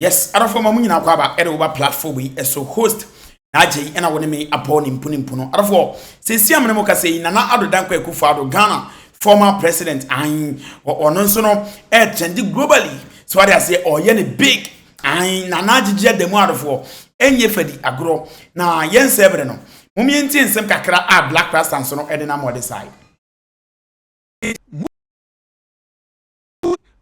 Yes, arafo mamu nyina kwa ba ere over platform yi eso host na agye ena woni me abon nimpuno arafo sesi amene mo kase yi na Addo Dankwa Akufo Addo Ghana former president an ono nso no trend globally so what they say oye ne big an na agye demu arafo enye fadi agro na yen sebere no mum yenti nsem kakra a black rasta nso no ede na mo side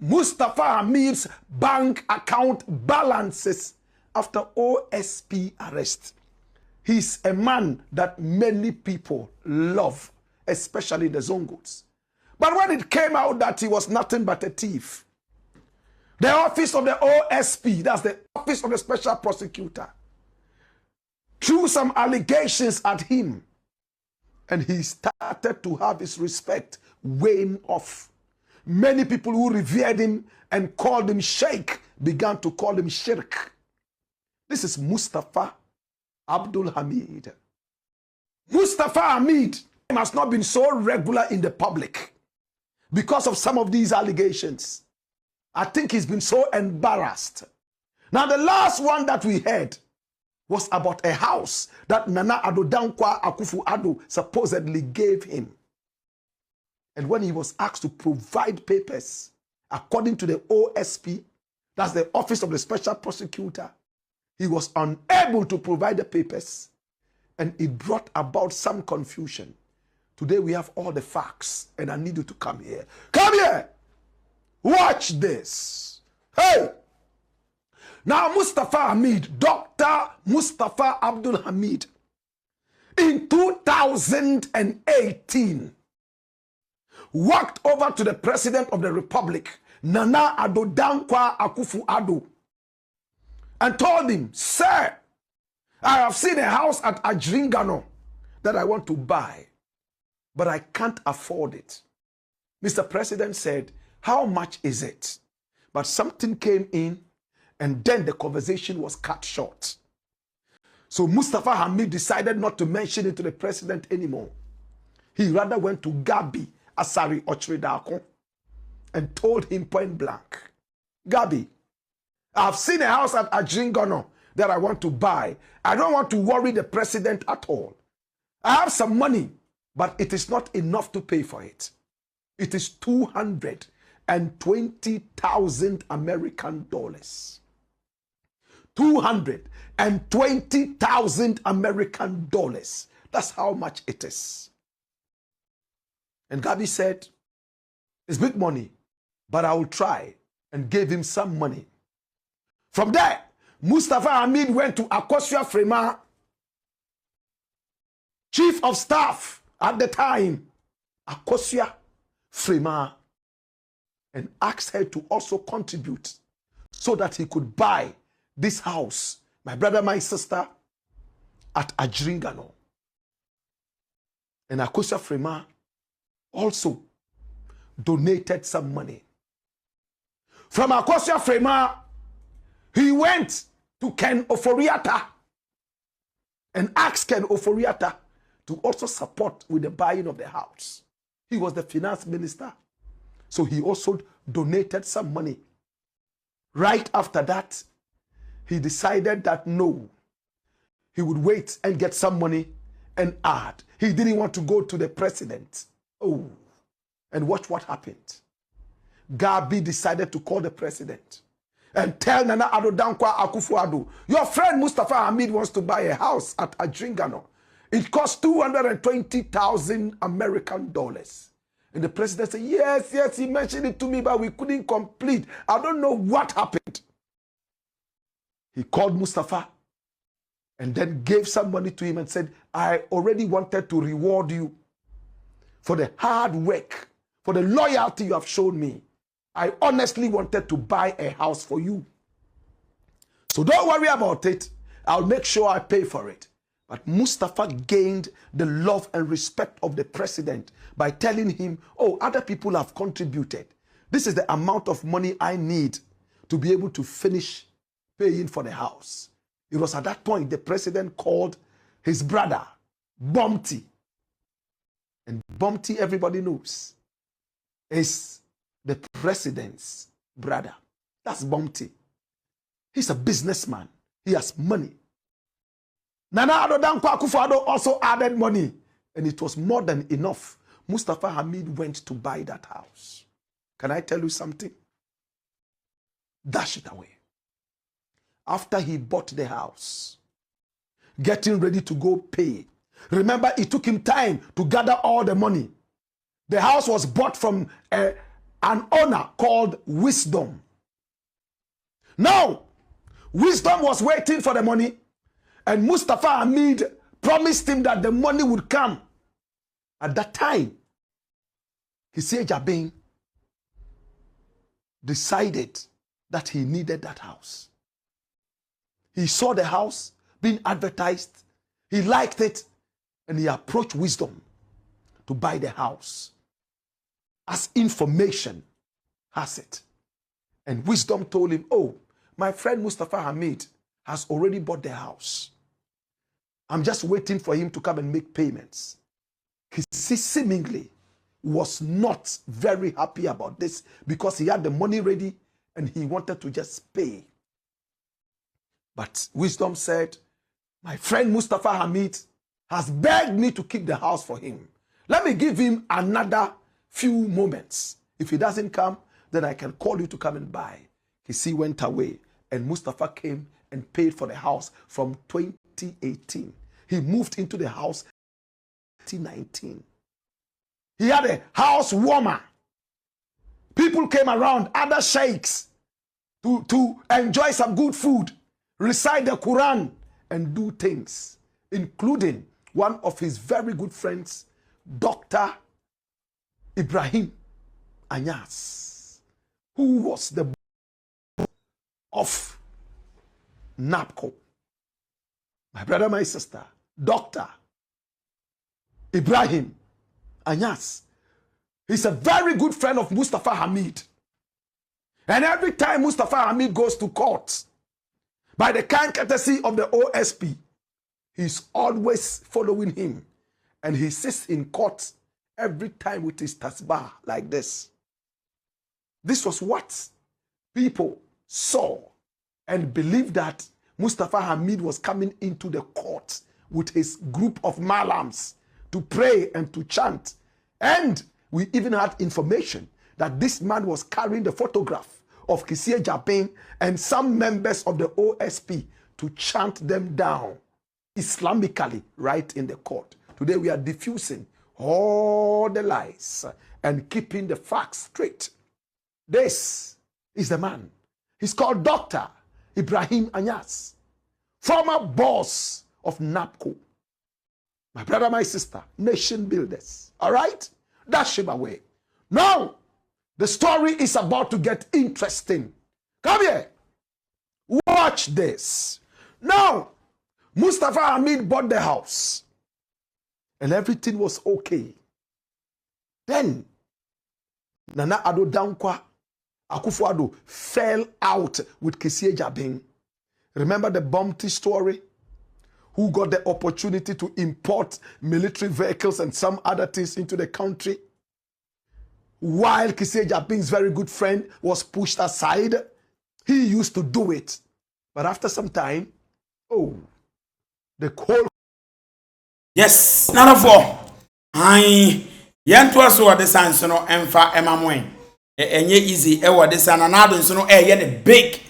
Mustafa Hamid's bank account balances after OSP arrest. He's a man that many people love, especially the Zongos. But when it came out that he was nothing but a thief, the office of the OSP, that's the office of the special prosecutor, threw some allegations at him, and he started to have his respect wane off. Many people who revered him and called him Sheikh began to call him Shirk. This is Mustafa Abdul Hamid. Mustafa Hamid has not been so regular in the public because of some of these allegations. I think he's been so embarrassed. Now, the last one that we heard was about a house that Addo Dankwa Akufo Addo supposedly gave him. And when he was asked to provide papers, according to the OSP, that's the Office of the Special Prosecutor, he was unable to provide the papers. And it brought about some confusion. Today we have all the facts, and I need you to come here. Come here! Watch this. Hey! Now Mustafa Hamid, Dr. Mustafa Abdul Hamid, in 2018, walked over to the President of the Republic, Addo Dankwa Akufo Addo, and told him, "Sir, I have seen a house at Adjringano that I want to buy, but I can't afford it." Mr. President said, "How much is it?" But something came in, and then the conversation was cut short. So Mustafa Hamid decided not to mention it to the president anymore. He rather went to Gabi Asari Ochridako and told him point blank, "Gabi, I've seen a house at Adjringano that I want to buy. I don't want to worry the president at all. I have some money, but it is not enough to pay for it. It is 220,000 American dollars. 220,000 American dollars. That's how much it is." And Gabi said, "It's big money, but I will try," and gave him some money. From there, Mustafa Hamid went to Akosua Frema, chief of staff at the time, Akosua Frema, and asked her to also contribute so that he could buy this house, my brother, my sister, at Adjringano. And Akosua Frema also donated some money. From Akosua Frema, he went to Ken Oforiatta and asked Ken Oforiatta to also support with the buying of the house. He was the finance minister, so he also donated some money. Right after that, he decided that no, he would wait and get some money and add. He didn't want to go to the president. Oh, and watch what happened. Gabi decided to call the president and tell Addo Dankwa Akufo Addo, "Your friend Mustafa Hamid wants to buy a house at Adjringano. It costs 220,000 American dollars." And the president said, yes, he mentioned it to me, but we couldn't complete. I don't know what happened. He called Mustafa and then gave some money to him and said, "I already wanted to reward you for the hard work, for the loyalty you have shown me. I honestly wanted to buy a house for you. So don't worry about it. I'll make sure I pay for it." But Mustafa gained the love and respect of the president by telling him, "Oh, other people have contributed. This is the amount of money I need to be able to finish paying for the house." It was at that point the president called his brother, Bomti. And Bomti, everybody knows, is the president's brother. That's Bomti. He's a businessman. He has money. Nana Addo Dankwa Akufo-Addo also added money, and it was more than enough. Mustafa Hamid went to buy that house. Can I tell you something? Dash it away. After he bought the house, getting ready to go pay. Remember, it took him time to gather all the money. The house was bought from an owner called Wisdom. Now, Wisdom was waiting for the money, and Mustafa Hamid promised him that the money would come. At that time, Kissie Jabin decided that he needed that house. He saw the house being advertised. He liked it, and he approached Wisdom to buy the house, as information has it. And Wisdom told him, oh, my friend Mustafa Hamid has already bought the house. I'm just waiting for him to come and make payments. He seemingly was not very happy about this because he had the money ready and he wanted to just pay. But Wisdom said, my friend Mustafa Hamid has begged me to keep the house for him. Let me give him another few moments. If he doesn't come, then I can call you to come and buy. He went away, and Mustafa came and paid for the house from 2018. He moved into the house 2019. He had a house warmer. People came around, other sheikhs, to enjoy some good food, recite the Quran, and do things, including one of his very good friends, Dr. Ibrahim Anyas, who was the of NAPCO. My brother, my sister, Dr. Ibrahim Anyas. He's a very good friend of Mustafa Hamid. And every time Mustafa Hamid goes to court, by the kind courtesy of the OSP, he's always following him. And he sits in court every time with his tasbah like this. This was what people saw and believed, that Mustafa Hamid was coming into the court with his group of malams to pray and to chant. And we even had information that this man was carrying the photograph of Kissie Jabin and some members of the OSP to chant them down Islamically right in the court. Today we are diffusing all the lies and keeping the facts straight. This is the man. He's called Dr. Ibrahim Anyas, former boss of NAPCO. My brother, my sister, nation builders. All right? Dash him away. Now, the story is about to get interesting. Come here. Watch this. Now, Mustafa Hamid bought the house, and everything was okay. Then, Nana Addo Dankwa Akufo-Addo fell out with Kissie Jabin. Remember the Bumpty story? Who got the opportunity to import military vehicles and some other things into the country, while Kissie Jabin's very good friend was pushed aside. He used to do it. But after some time, the whole... Yes, none of all. I yanto so the sans no emfa emamwen. Enye easy e wo this and another so no ye big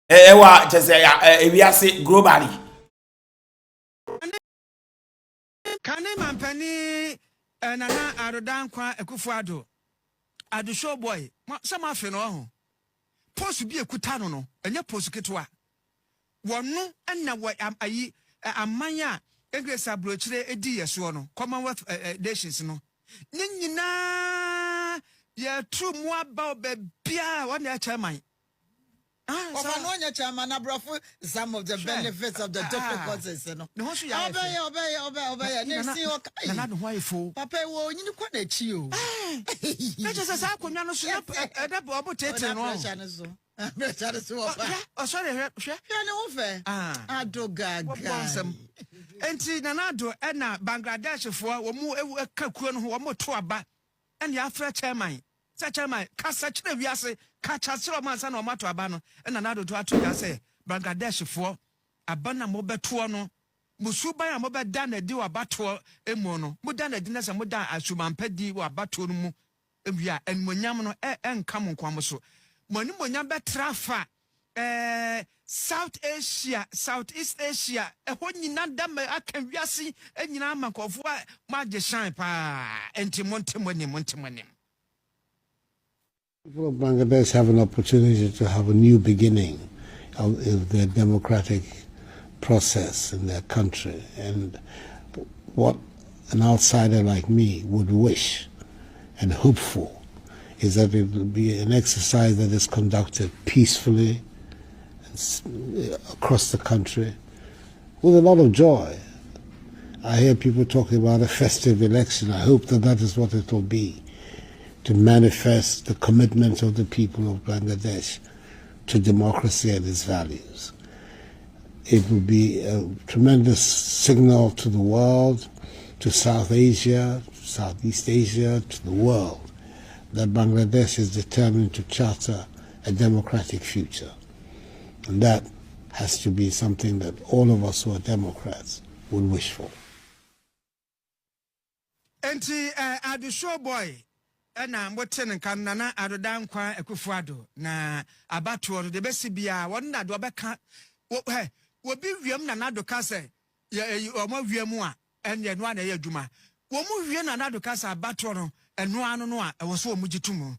wa just we are say globally. Kane mampani Nana Addo Dankwa Akufo-Addo Addo show boy sama afi no ho post bi ekuta no enye post ketwa wonu na ayi amanya English abrochire edi yeso no Commonwealth nations no nyina ya true mu aba obia wona chairman Chairman, some of the benefits of the difficulties, you know. Obey. Papa, you can't you. Just as I could not share Bangladesh for a Kakun who are more to a bat and the after chairman. Such a man, Cassach, we are say, catch a man or Matuabano, and another to say, Bangladesh for abana mobeto no musuba ya mobeda na di wa bato emu no moda na di na se moda asumampadi wa bato no mu ewia enmonyam no enka monkwam so moni monyam betrafa South Asia, Southeast Asia, ho nyina dam aka wiase nyina mankofo a maje shine pa entimontemoni. People of Bangladesh have an opportunity to have a new beginning of their democratic process in their country, and what an outsider like me would wish and hope for is that it will be an exercise that is conducted peacefully across the country with a lot of joy. I hear people talking about a festive election. I hope that that is what it will be, to manifest the commitment of the people of Bangladesh to democracy and its values. It will be a tremendous signal to the world, to South Asia, Southeast Asia, to the world, that Bangladesh is determined to charter a democratic future. And that has to be something that all of us who are Democrats would wish for. Enti Addo show boy na mboten kan na Addo dankwa Akufo-Addo na abatuo no de besi bia won na do beka obi wiem na Addo ka se omo wiem a enye no na ye adwuma wo mu wie na Addo ka se abatuo no eno ano no a ewo so omu gitumu.